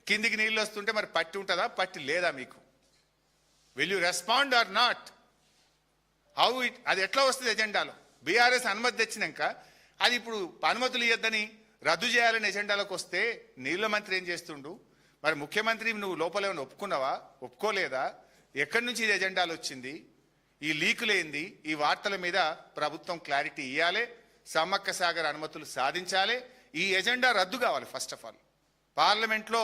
కిందికి నీళ్లు వస్తుంటే మరి పట్టి ఉంటుందా, పట్టి లేదా మీకు? Will you respond or not? How it, అది ఎట్లా వస్తుంది ఎజెండాలో? బీఆర్ఎస్ అనుమతి తెచ్చినాక అది ఇప్పుడు అనుమతులు ఇవ్వద్దని రద్దు చేయాలని ఎజెండాలోకి వస్తే నీళ్ల మంత్రి ఏం చేస్తుండు? మరి ముఖ్యమంత్రి నువ్వు లోపల ఏమైనా ఒప్పుకున్నావా, ఒప్పుకోలేదా? ఎక్కడి నుంచి ఇది ఎజెండాలు వచ్చింది? ఈ లీకులేంది? ఈ వార్తల మీద ప్రభుత్వం క్లారిటీ ఇవ్వాలి. సమ్మక్క సాగర్ అనుమతులు సాధించాలి. ఈ ఎజెండా రద్దు కావాలి. ఫస్ట్ ఆఫ్ ఆల్ పార్లమెంట్లో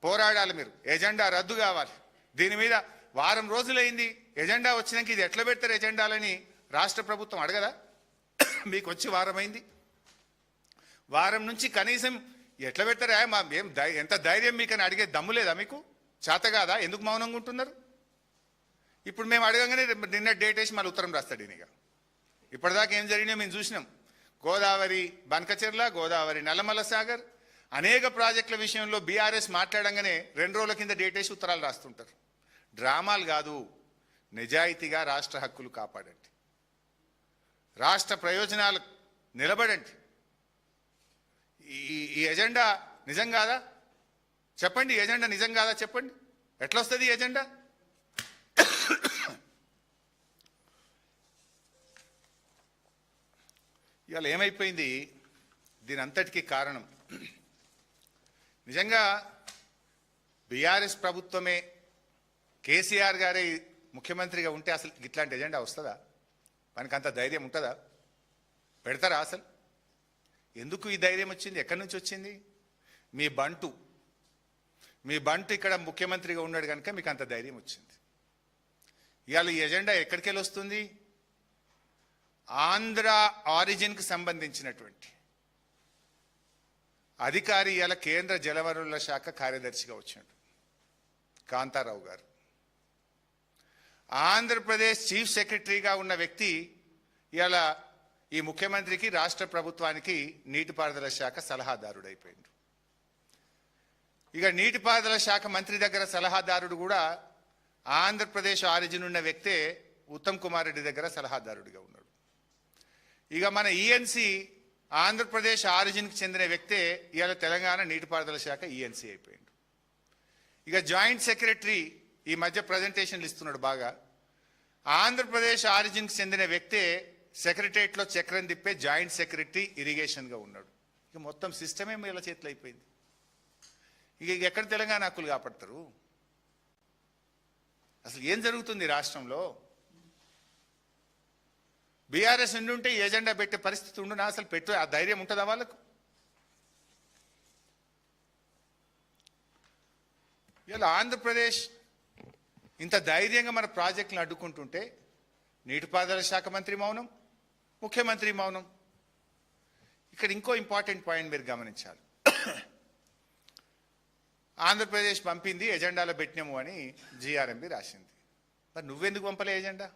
పోరాడాలి మీరు. ఎజెండా రద్దు కావాలి. దీని మీద వారం రోజులైంది. ఎజెండా వచ్చినాక ఇది ఎట్లా పెడతారు ఎజెండాలని రాష్ట్ర ప్రభుత్వం అడగదా? మీకు వచ్చి వారమైంది. వారం నుంచి కనీసం ఎట్లా పెడతారా, ఎంత ధైర్యం మీకు అని అడిగే దమ్ము లేదా మీకు? చేత కాదా? ఎందుకు మౌనంగా ఉంటున్నారు? ఇప్పుడు మేము అడగగానే నిన్న డేట్ వేసి మళ్ళీ ఉత్తరం రాస్తాడు ఈయనగా. ఇప్పటిదాకా ఏం జరిగినాయో మేము చూసినాం. గోదావరి బనకచెర్ల, గోదావరి నల్లమల్ల సాగర్ అనేక ప్రాజెక్టుల విషయంలో బీఆర్ఎస్ మాట్లాడంగానే 2 రోజుల కింద డేట్ వేసి ఉత్తరాలు రాస్తుంటారు. డ్రామాలు కాదు, నిజాయితీగా రాష్ట్ర హక్కులు కాపాడండి, రాష్ట్ర ప్రయోజనాలు నిలబడండి. ఈ ఎజెండా నిజం కాదా చెప్పండి? ఎజెండా నిజం కాదా చెప్పండి? ఎట్లా వస్తుంది ఈ ఎజెండా? ఇవాళ ఏమైపోయింది? దీని అంతటికీ కారణం నిజంగా బీఆర్ఎస్ ప్రభుత్వమే, కేసీఆర్ గారే ముఖ్యమంత్రిగా ఉంటే అసలు ఇట్లాంటి ఎజెండా వస్తుందా? మనకు అంత ధైర్యం ఉంటుందా? పెడతారా అసలు? ఎందుకు ఈ ధైర్యం వచ్చింది? ఎక్కడి నుంచి వచ్చింది? మీ బంటు ఇక్కడ ముఖ్యమంత్రిగా ఉన్నాడు కనుక మీకు అంత ధైర్యం వచ్చింది. ఇవాళ ఈ ఎజెండా ఎక్కడికి వెళ్ళి వస్తుంది? ఆంధ్ర ఆరిజిన్కి సంబంధించినటువంటి అధికారి ఇవాళ కేంద్ర జలవనరుల శాఖ కార్యదర్శిగా వచ్చినాడు కాంతారావు గారు. ఆంధ్రప్రదేశ్ చీఫ్ సెక్రటరీగా ఉన్న వ్యక్తి ఇవాళ ఈ ముఖ్యమంత్రికి, రాష్ట్ర ప్రభుత్వానికి నీటిపారుదల శాఖ సలహాదారుడు అయిపోయింది. ఇక నీటిపారుదల శాఖ మంత్రి దగ్గర సలహాదారుడు కూడా ఆంధ్రప్రదేశ్ ఆరిజిన్ ఉన్న వ్యక్తే ఉత్తమ్ కుమార్ రెడ్డి దగ్గర సలహాదారుడిగా ఉన్నాడు. ఇక మన ఈఎన్సీ ఆంధ్రప్రదేశ్ ఆరిజిన్కి చెందిన వ్యక్తే ఇవాళ తెలంగాణ నీటిపారుదల శాఖ ఈఎన్సీ అయిపోయింది. ఇక జాయింట్ సెక్రటరీ ఈ మధ్య ప్రజెంటేషన్లు ఇస్తున్నాడు బాగా. ఆంధ్రప్రదేశ్ ఆరిజిన్కి చెందిన వ్యక్తే సెక్రటరియట్లో చక్రం తిప్పే జాయింట్ సెక్రటరీ ఇరిగేషన్గా ఉన్నాడు. ఇక మొత్తం సిస్టమే వీళ్ళ చేతిలో అయిపోయింది. ఇక ఎక్కడ తెలంగాణ హక్కులు కాపాడతారు? అసలు ఏం జరుగుతుంది రాష్ట్రంలో? బీఆర్ఎస్ ఉండుంటే ఈ ఎజెండా పెట్టే పరిస్థితి ఉండునా? అసలు పెట్టు ఆ ధైర్యం ఉంటుందా వాళ్ళకు? ఇలా ఆంధ్రప్రదేశ్ ఇంత ధైర్యంగా మన ప్రాజెక్టులను అడ్డుకుంటుంటే నీటిపారుదల శాఖ మంత్రి మౌనం, ముఖ్యమంత్రి మౌనం. ఇక్కడ ఇంకో ఇంపార్టెంట్ పాయింట్ మీరు గమనించాలి. ఆంధ్రప్రదేశ్ పంపింది, ఎజెండాలో పెట్టినాము అని జిఆర్ఎంబి రాసింది. మరి నువ్వెందుకు పంపలే ఎజెండా?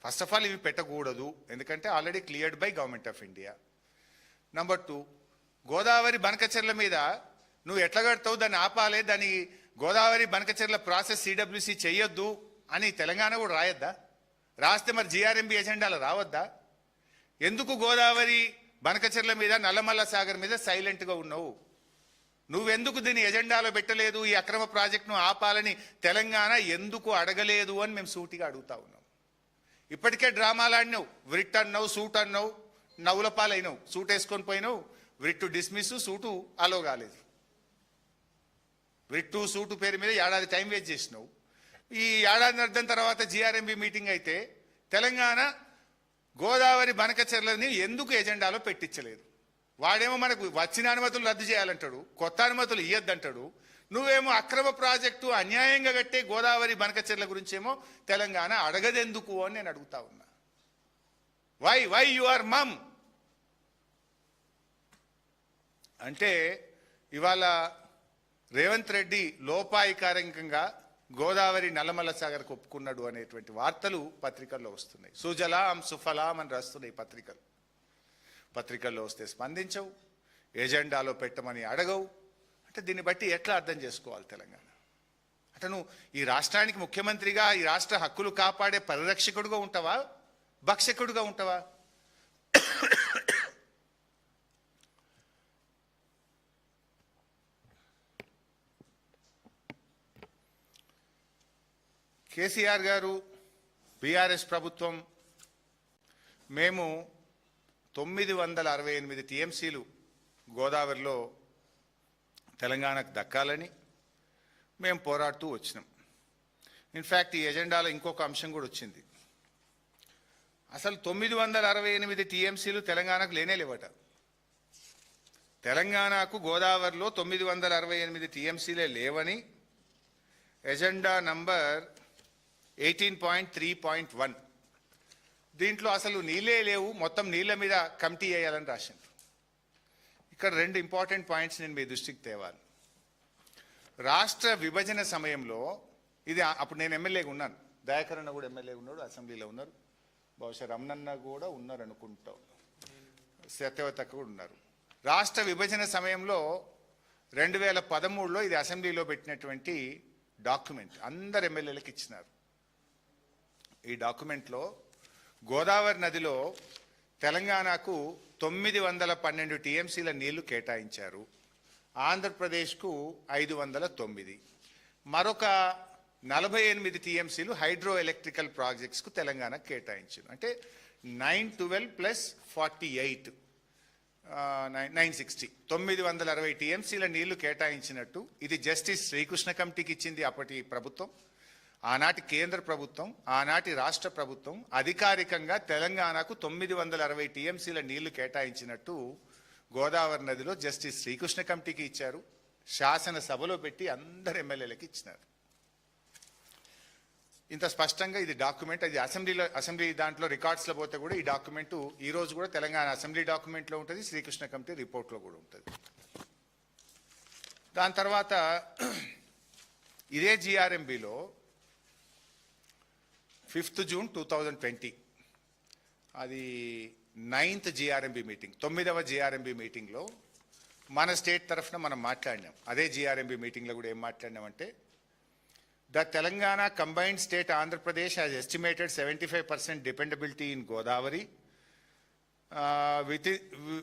ఫస్ట్ ఆఫ్ ఆల్ ఇవి పెట్టకూడదు, ఎందుకంటే already cleared by government of India. Number 2, Godavari Banakacherla మీద నువ్వు ఎట్లా కడతావు, దాన్ని ఆపాలే, దాని గోదావరి బనకచెర్ల ప్రాసెస్ సిడబ్ల్యూసి చెయ్యొద్దు అని తెలంగాణ కూడా రాయొద్దా? రాస్తే మరి జిఆర్ఎంబి ఎజెండాలో రావద్దా? ఎందుకు గోదావరి బనకచెర్ల మీద, నల్లమల్ల సాగర్ మీద సైలెంట్గా ఉన్నావు? నువ్వెందుకు దీన్ని ఎజెండాలో పెట్టలేదు, ఈ అక్రమ ప్రాజెక్టును ఆపాలని తెలంగాణ ఎందుకు అడగలేదు అని మేము సూటిగా అడుగుతా ఉన్నాం. ఇప్పటికే డ్రామాలు ఆడినావు, వ్రిట్ అన్నావు, సూట్ అన్నావు, నవ్వుల పాలైనావు. సూట్ వేసుకొని పోయినావు, వ్రిట్టు డిస్మిస్, సూటు అలో కాలేదు. వ్రిట్టు సూటు పేరు మీద ఏడాది టైం వేస్ట్ చేసినావు. ఈ ఏడాది అర్థం తర్వాత జిఆర్ఎంబి మీటింగ్ అయితే తెలంగాణ గోదావరి బనకచెర్లని ఎందుకు ఎజెండాలో పెట్టించలేదు? వాడేమో మనకు వచ్చిన అనుమతులు రద్దు చేయాలంటాడు, కొత్త అనుమతులు ఇయ్యొద్దంటాడు. నువ్వేమో అక్రమ ప్రాజెక్టు అన్యాయంగా కట్టే గోదావరి బనకచెర్ల గురించేమో తెలంగాణ అడగదెందుకు అని నేను అడుగుతా ఉన్నా. వై యు ఆర్ మమ్ అంటే ఇవాళ రేవంత్ రెడ్డి లోపాయికారికంగా గోదావరి నల్లమల్ల సాగర్కు ఒప్పుకున్నాడు అనేటువంటి వార్తలు పత్రికల్లో వస్తున్నాయి. సుజలాం సుఫలాం అని రాస్తున్నాయి పత్రికల్లో వస్తే స్పందించవు, ఎజెండాలో పెట్టమని అడగవు. అంటే దీన్ని బట్టి ఎట్లా అర్థం చేసుకోవాలి తెలంగాణ? అంటే నువ్వు ఈ రాష్ట్రానికి ముఖ్యమంత్రిగా, ఈ రాష్ట్ర హక్కులు కాపాడే పరిరక్షకుడుగా ఉంటావా, భక్షకుడుగా ఉంటావా? కేసీఆర్ గారు, బీఆర్ఎస్ ప్రభుత్వం మేము 968 టీఎంసీలు గోదావరిలో తెలంగాణకు దక్కాలని మేము పోరాడుతూ వచ్చినాం. ఇన్ఫ్యాక్ట్ ఈ ఎజెండాలో ఇంకొక అంశం కూడా వచ్చింది. అసలు 968 టీఎంసీలు తెలంగాణకు లేనేలేవట. తెలంగాణకు గోదావరిలో 968 టీఎంసీలే లేవని ఎజెండా నంబర్ 18.3.1 దీంట్లో అసలు నీళ్ళే లేవు, మొత్తం నీళ్ళ మీద కమిటీ వేయాలని రాసింది. ఇక్కడ 2 ఇంపార్టెంట్ పాయింట్స్ నేను మీ దృష్టికి తేవాలి. రాష్ట్ర విభజన సమయంలో ఇది అప్పుడు నేను ఎమ్మెల్యేగా ఉన్నాను, దయాకర్ అన్న కూడా ఎమ్మెల్యేగా ఉన్నాడు, అసెంబ్లీలో ఉన్నారు, బహుశా రమణన్న కూడా ఉన్నారు అనుకుంటాం, సత్యవతక్క కూడా ఉన్నారు. రాష్ట్ర విభజన సమయంలో 2013లో ఇది అసెంబ్లీలో పెట్టినటువంటి డాక్యుమెంట్ అందరు ఎమ్మెల్యేలకు ఇచ్చినారు. ఈ డాక్యుమెంట్లో గోదావరి నదిలో తెలంగాణకు 912 టీఎంసీల నీళ్లు కేటాయించారు, ఆంధ్రప్రదేశ్కు 509, మరొక 48 టీఎంసీలు హైడ్రో ఎలక్ట్రికల్ ప్రాజెక్ట్స్కు తెలంగాణకు కేటాయించారు. అంటే 912 ప్లస్ 48 960 960 టీఎంసీల నీళ్లు కేటాయించినట్టు ఇది జస్టిస్ శ్రీకృష్ణ కమిటీకి ఇచ్చింది అప్పటి ప్రభుత్వం. ఆనాటి కేంద్ర ప్రభుత్వం, ఆనాటి రాష్ట్ర ప్రభుత్వం అధికారికంగా తెలంగాణకు 960 టీఎంసీల నీళ్లు కేటాయించినట్టు గోదావరి నదిలో జస్టిస్ శ్రీకృష్ణ కమిటీకి ఇచ్చారు, శాసనసభలో పెట్టి అందరు ఎమ్మెల్యేలకు ఇచ్చినారు. ఇంత స్పష్టంగా ఇది డాక్యుమెంట్, అది అసెంబ్లీ దాంట్లో రికార్డ్స్లో పోతే కూడా ఈ డాక్యుమెంటు ఈ రోజు కూడా తెలంగాణ అసెంబ్లీ డాక్యుమెంట్లో ఉంటుంది, శ్రీకృష్ణ కమిటీ రిపోర్ట్లో కూడా ఉంటుంది. దాని తర్వాత ఇదే జిఆర్ఎంబిలో 5th June 2020 అది 9th జిఆర్ఎంబి మీటింగ్, 9వ జిఆర్ఎంబి మీటింగ్లో మన స్టేట్ తరఫున మనం మాట్లాడినాం. అదే జిఆర్ఎంబి మీటింగ్లో కూడా ఏం మాట్లాడినామంటే, the Telangana combined state Andhra Pradesh has estimated 75% dependability in Godavari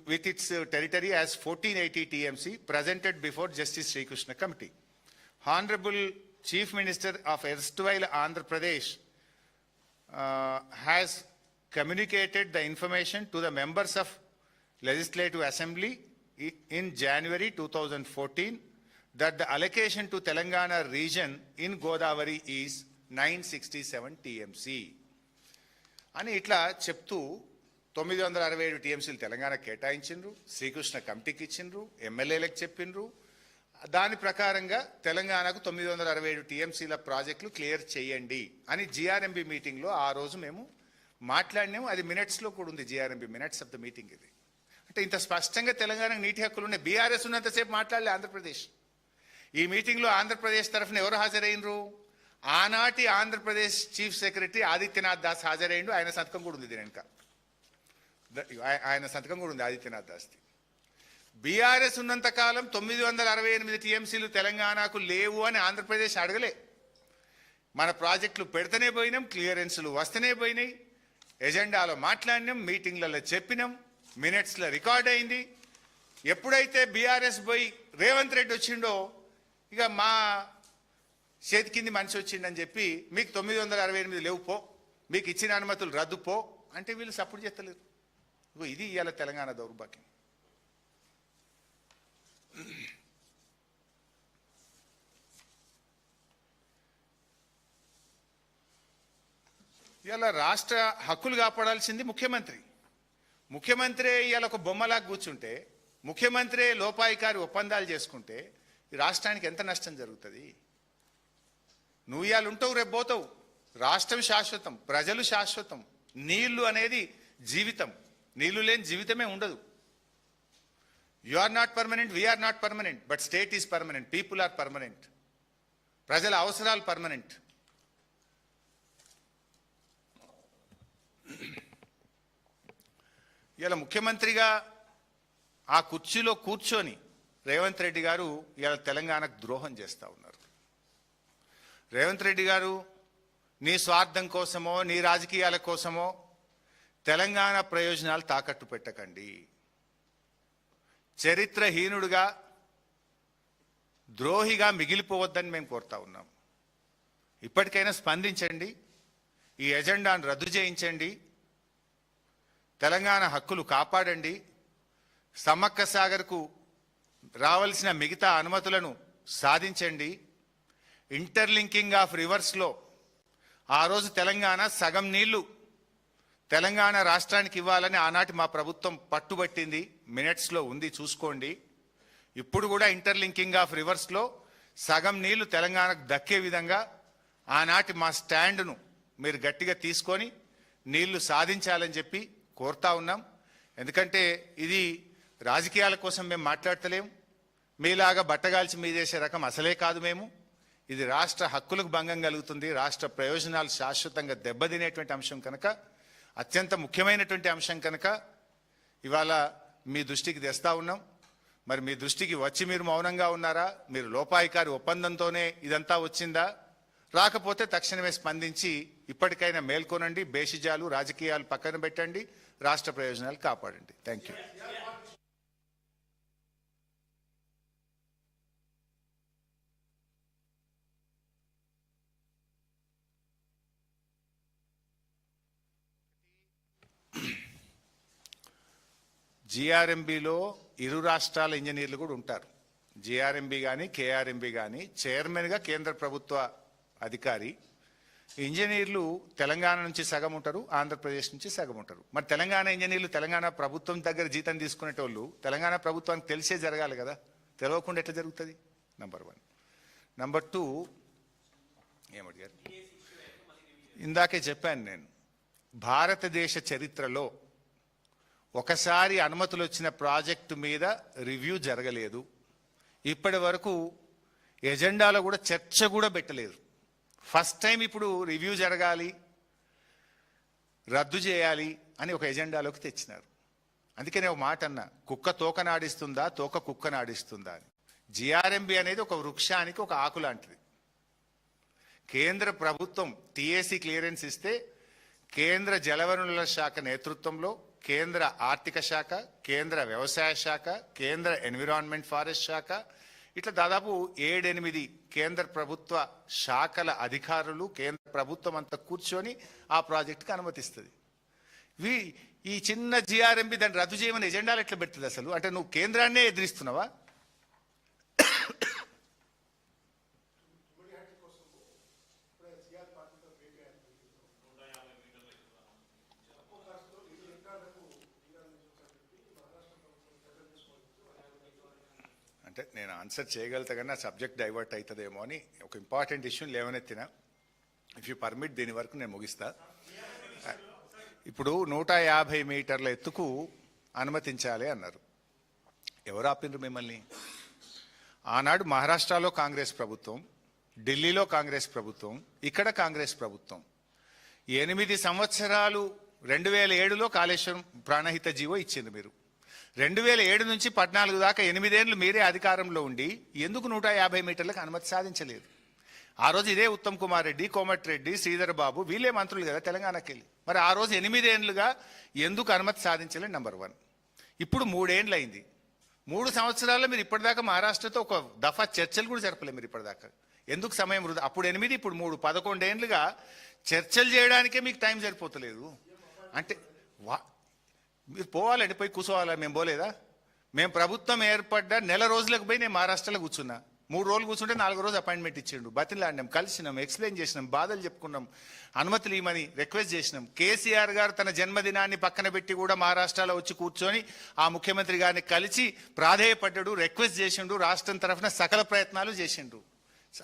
with its territory as 1480 TMC presented before Justice Sri Krishna Committee. Honorable Chief Minister of erstwhile Andhra Pradesh has communicated the information to the members of Legislative Assembly in January 2014 that the allocation to Telangana region in Godavari is 967 TMC. అని ఇట్లా చెప్తూ 967 టీఎంసీలు తెలంగాణ కేటాయించిండ్రు, శ్రీకృష్ణ కమిటీకి ఇచ్చిండ్రు, ఎమ్మెల్యేలకు చెప్పిండ్రు, దాని ప్రకారంగా తెలంగాణకు 967 టీఎంసీల ప్రాజెక్టులు క్లియర్ చేయండి అని జిఆర్ఎంబి మీటింగ్లో ఆ రోజు మేము మాట్లాడినాము. అది మినిట్స్లో కూడా ఉంది, GRMB minutes of the meeting ఇది. అంటే ఇంత స్పష్టంగా తెలంగాణకు నీటి హక్కులు ఉన్నాయి. బీఆర్ఎస్ ఉన్నంతసేపు మాట్లాడలే ఆంధ్రప్రదేశ్. ఈ మీటింగ్లో ఆంధ్రప్రదేశ్ తరఫున ఎవరు హాజరైనరు? ఆనాటి ఆంధ్రప్రదేశ్ చీఫ్ సెక్రటరీ ఆదిత్యనాథ్ దాస్ హాజరైండు. ఆయన సంతకం కూడా ఉంది దీని వెనుక, ఆయన సంతకం కూడా ఉంది ఆదిత్యనాథ్ దాస్ది. బీఆర్ఎస్ ఉన్నంత కాలం 968 టీఎంసీలు తెలంగాణకు లేవు అని ఆంధ్రప్రదేశ్ అడగలే. మన ప్రాజెక్టులు పెడితేనే పోయినాం, క్లియరెన్స్లు వస్తేనే పోయినాయి, ఎజెండాలో మాట్లాడినాం, మీటింగ్లలో చెప్పినాం, మినిట్స్లో రికార్డ్ అయింది. ఎప్పుడైతే బీఆర్ఎస్ పోయి రేవంత్ రెడ్డి వచ్చిండో ఇక మా చేతి కింది మనిషి వచ్చిండని చెప్పి మీకు 968 లేవు పో, మీకు ఇచ్చిన అనుమతులు రద్దు పో అంటే వీళ్ళు సపోర్ట్ చేస్తలేరు. ఇది ఇవాళ తెలంగాణ దౌర్భాగ్యం. ఇవాళ రాష్ట్ర హక్కులు కాపాడాల్సింది ముఖ్యమంత్రి. ముఖ్యమంత్రి ఇవాళ ఒక బొమ్మలాగా కూర్చుంటే, ముఖ్యమంత్రి లోపాయికారి ఒప్పందాలు చేసుకుంటే ఈ రాష్ట్రానికి ఎంత నష్టం జరుగుతుంది? నువ్వు ఇవాళ ఉంటావు, రేపు పోతావు. రాష్ట్రం శాశ్వతం, ప్రజలు శాశ్వతం. నీళ్లు అనేది జీవితం, నీళ్లు లేని జీవితమే ఉండదు. You are not permanent, we are not permanent, but state is permanent, people are permanent. ప్రజల అవసరాలు పర్మనెంట్. ఇలా ముఖ్యమంత్రిగా ఆ కుర్చీలో కూర్చొని రేవంత్ రెడ్డి గారు ఇలా తెలంగాణకు ద్రోహం చేస్తూ ఉన్నారు. రేవంత్ రెడ్డి గారు నీ స్వార్థం కోసమో నీ రాజకీయాల కోసమో తెలంగాణ ప్రయోజనాలు తాకట్టు పెట్టకండి. చరిత్రహీనుడుగా ద్రోహిగా మిగిలిపోవద్దని మేము కోరుతా ఉన్నాం. ఇప్పటికైనా స్పందించండి, ఈ ఎజెండాను రద్దు చేయించండి, తెలంగాణ హక్కులు కాపాడండి, సమ్మక్క సాగర్కు రావాల్సిన మిగతా అనుమతులను సాధించండి. ఇంటర్లింకింగ్ ఆఫ్ రివర్స్లో ఆ రోజు తెలంగాణ సగం నీళ్లు తెలంగాణ రాష్ట్రానికి ఇవ్వాలని ఆనాటి మా ప్రభుత్వం పట్టుబట్టింది, మినిట్స్లో ఉంది, చూసుకోండి. ఇప్పుడు కూడా ఇంటర్లింకింగ్ ఆఫ్ రివర్స్లో సగం నీళ్లు తెలంగాణకు దక్కే విధంగా ఆనాటి మా స్టాండ్ను మీరు గట్టిగా తీసుకొని నీళ్లు సాధించాలని చెప్పి కోరుతా ఉన్నాం. ఎందుకంటే ఇది రాజకీయాల కోసం మేము మాట్లాడతలేము, మీలాగా బట్టగాల్చి మీదేసే రకం అసలే కాదు మేము. ఇది రాష్ట్ర హక్కులకు భంగం కలుగుతుంది, రాష్ట్ర ప్రయోజనాలు శాశ్వతంగా దెబ్బతినేటువంటి అంశం కనుక, అత్యంత ముఖ్యమైనటువంటి అంశం కనుక ఇవాళ మీ దృష్టికి తెస్తా ఉన్నాం. మరి మీ దృష్టికి వచ్చి మీరు మౌనంగా ఉన్నారా? మీరు లోపాయికారి ఒప్పందంతోనే ఇదంతా వచ్చిందా? రాకపోతే తక్షణమే స్పందించి ఇప్పటికైనా మేల్కొనండి, బేషిజాలు రాజకీయాలు పక్కన పెట్టండి, రాష్ట్ర ప్రయోజనాలు కాపాడండి. Thank you. జిఆర్ఎంబిలో ఇరు రాష్ట్రాల ఇంజనీర్లు కూడా ఉంటారు. జిఆర్ఎంబి కానీ కేఆర్ఎంబి కానీ చైర్మన్గా కేంద్ర ప్రభుత్వ అధికారి, ఇంజనీర్లు తెలంగాణ నుంచి సగం ఉంటారు, ఆంధ్రప్రదేశ్ నుంచి సగం ఉంటారు. మరి తెలంగాణ ఇంజనీర్లు తెలంగాణ ప్రభుత్వం దగ్గర జీతం తీసుకునేటోళ్ళు తెలంగాణ ప్రభుత్వానికి తెలిసే జరగాలి కదా, తెలియకుండా ఎట్లా జరుగుతుంది? నంబర్ 1. నంబర్ 2, ఏమడిగారు? ఇందాకే చెప్పాను నేను, భారతదేశ చరిత్రలో ఒకసారి అనుమతులు వచ్చిన ప్రాజెక్టు మీద రివ్యూ జరగలేదు. ఇప్పటి వరకు ఎజెండాలో కూడా చర్చ కూడా పెట్టలేదు. ఫస్ట్ టైం ఇప్పుడు రివ్యూ జరగాలి, రద్దు చేయాలి అని ఒక ఎజెండాలోకి తెచ్చినారు. అందుకనే ఒక మాట అన్నా, కుక్క తోకనాడిస్తుందా, తోక కుక్కనాడిస్తుందా అని. జిఆర్ఎంబి అనేది ఒక వృక్షానికి ఒక ఆకు లాంటిది. కేంద్ర ప్రభుత్వం టీఏసీ క్లియరెన్స్ ఇస్తే కేంద్ర జలవనరుల శాఖ నేతృత్వంలో కేంద్ర ఆర్థిక శాఖ, కేంద్ర వ్యవసాయ శాఖ, కేంద్ర ఎన్విరాన్మెంట్ ఫారెస్ట్ శాఖ, ఇట్లా దాదాపు 7-8 కేంద్ర ప్రభుత్వ శాఖల అధికారులు, కేంద్ర ప్రభుత్వం అంతా కూర్చొని ఆ ప్రాజెక్టుకి అనుమతిస్తుంది. ఈ చిన్న జిఆర్ఎంబి దాన్ని రద్దు చేయమని ఎజెండాలు ఎట్లా పెడుతుంది అసలు? అంటే నువ్వు కేంద్రాన్నే ఎదిరిస్తున్నావా? అంటే నేను ఆన్సర్ చేయగలుగుతా కానీ నా సబ్జెక్ట్ డైవర్ట్ అవుతుందేమో అని ఒక ఇంపార్టెంట్ ఇష్యూ లేవనెత్తిన. ఇఫ్ యూ పర్మిట్ దీని వరకు నేను ముగిస్తా. ఇప్పుడు 150 మీటర్ల ఎత్తుకు అనుమతించాలి అన్నారు. ఎవరు ఆపిండ్రు మిమ్మల్ని? ఆనాడు మహారాష్ట్రలో కాంగ్రెస్ ప్రభుత్వం, ఢిల్లీలో కాంగ్రెస్ ప్రభుత్వం, ఇక్కడ కాంగ్రెస్ ప్రభుత్వం. 8 సంవత్సరాలు 2007లో కాళేశ్వరం ప్రాణహిత జీవో ఇచ్చింది మీరు. 2007 నుంచి 14 దాకా 8 ఏళ్ళు మీరే అధికారంలో ఉండి ఎందుకు 150 మీటర్లకు అనుమతి సాధించలేదు? ఆ రోజు ఇదే ఉత్తమ్ కుమార్ రెడ్డి, కోమటిరెడ్డి, శ్రీధర్ బాబు వీళ్ళే మంత్రులు కదా తెలంగాణకి వెళ్ళి. మరి ఆ రోజు 8 ఏళ్ళుగా ఎందుకు అనుమతి సాధించలేదు? నెంబర్ 1. ఇప్పుడు 3 ఏళ్ళు అయింది. 3 సంవత్సరాల్లో మీరు ఇప్పటిదాకా మహారాష్ట్రతో ఒక దఫా చర్చలు కూడా జరపలేదు మీరు ఇప్పటిదాకా. ఎందుకు సమయం వృధా? అప్పుడు 8, ఇప్పుడు 3, 11 ఏళ్ళుగా చర్చలు చేయడానికే మీకు టైం సరిపోతలేదు. అంటే మీరు పోవాలండి, పోయి కూర్చోవాలా? మేము పోలేదా? మేము ప్రభుత్వం ఏర్పడ్డ నెల రోజులకు పోయి నేను మహారాష్ట్రలో కూర్చున్నా. 3 రోజులు కూర్చుంటే 4 రోజు అపాయింట్మెంట్ ఇచ్చిండు. బతిలాడినాం, కలిసినాం, ఎక్స్ప్లెయిన్ చేసినాం, బాధలు చెప్పుకున్నాం, అనుమతులు ఇవ్వమని రిక్వెస్ట్ చేసినాం. కేసీఆర్ గారు తన జన్మదినాన్ని పక్కన పెట్టి కూడా మహారాష్ట్రలో వచ్చి కూర్చొని ఆ ముఖ్యమంత్రి గారిని కలిసి ప్రాధేయపడ్డాడు, రిక్వెస్ట్ చేసిండు, రాష్ట్రం తరఫున సకల ప్రయత్నాలు చేసిండు.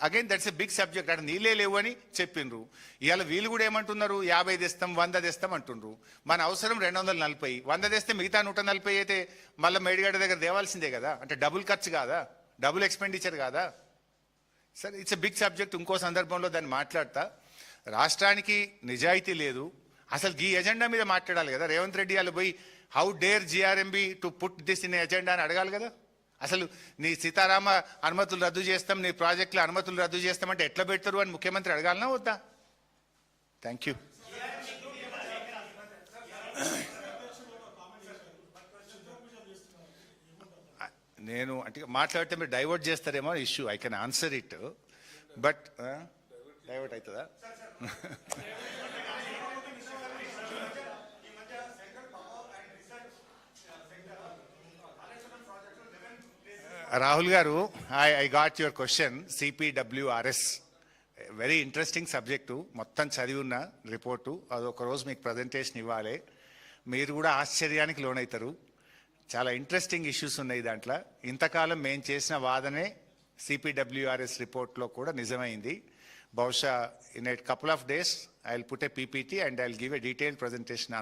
Again that's a big subject. అక్కడ నీళ్ళే లేవు అని చెప్పిండ్రు. ఇవాళ వీళ్ళు కూడా ఏమంటున్నారు? 50 తెస్తాం, 100 తెస్తాం అంటుండ్రు. మన అవసరం 240. 100 తెస్తే మిగతా 140 అయితే మళ్ళీ మేడిగడ్డ దగ్గర దేవాల్సిందే కదా. అంటే డబుల్ ఖర్చు కాదా? డబుల్ ఎక్స్పెండిచర్ కాదా? సరే, ఇట్స్ ఎ బిగ్ సబ్జెక్ట్. ఇంకో సందర్భంలో దాన్ని మాట్లాడతా. రాష్ట్రానికి నిజాయితీ లేదు. అసలు ఈ ఎజెండా మీద మాట్లాడాలి కదా. రేవంత్ రెడ్డి వాళ్ళు పోయి how dare GRMB to put this in agenda అని అడగాలి కదా. అసలు నీ సీతారామ అనుమతులు రద్దు చేస్తాం, నీ ప్రాజెక్టుల అనుమతులు రద్దు చేస్తామంటే ఎట్లా పెడతారు అని ముఖ్యమంత్రి అడగాలనా వద్దా? Thank you. నేను అంటే మాట్లాడితే మీరు డైవర్ట్ చేస్తారేమో issue. I can answer it, but divert అవుతుందా? రాహుల్ గారు, I got your question. CPWRS very interesting subject. మొత్తం చదివి ఉన్న రిపోర్టు. అదొక రోజు మీకు ప్రజెంటేషన్ ఇవ్వాలి. మీరు కూడా ఆశ్చర్యానికి లోనవుతారు. చాలా ఇంట్రెస్టింగ్ ఇష్యూస్ ఉన్నాయి దాంట్లో. ఇంతకాలం మేము చేసిన వాదనే CPWRS రిపోర్ట్లో కూడా నిజమైంది. బహుశా in a couple of days I will put a PPT and I will give a detailed presentation on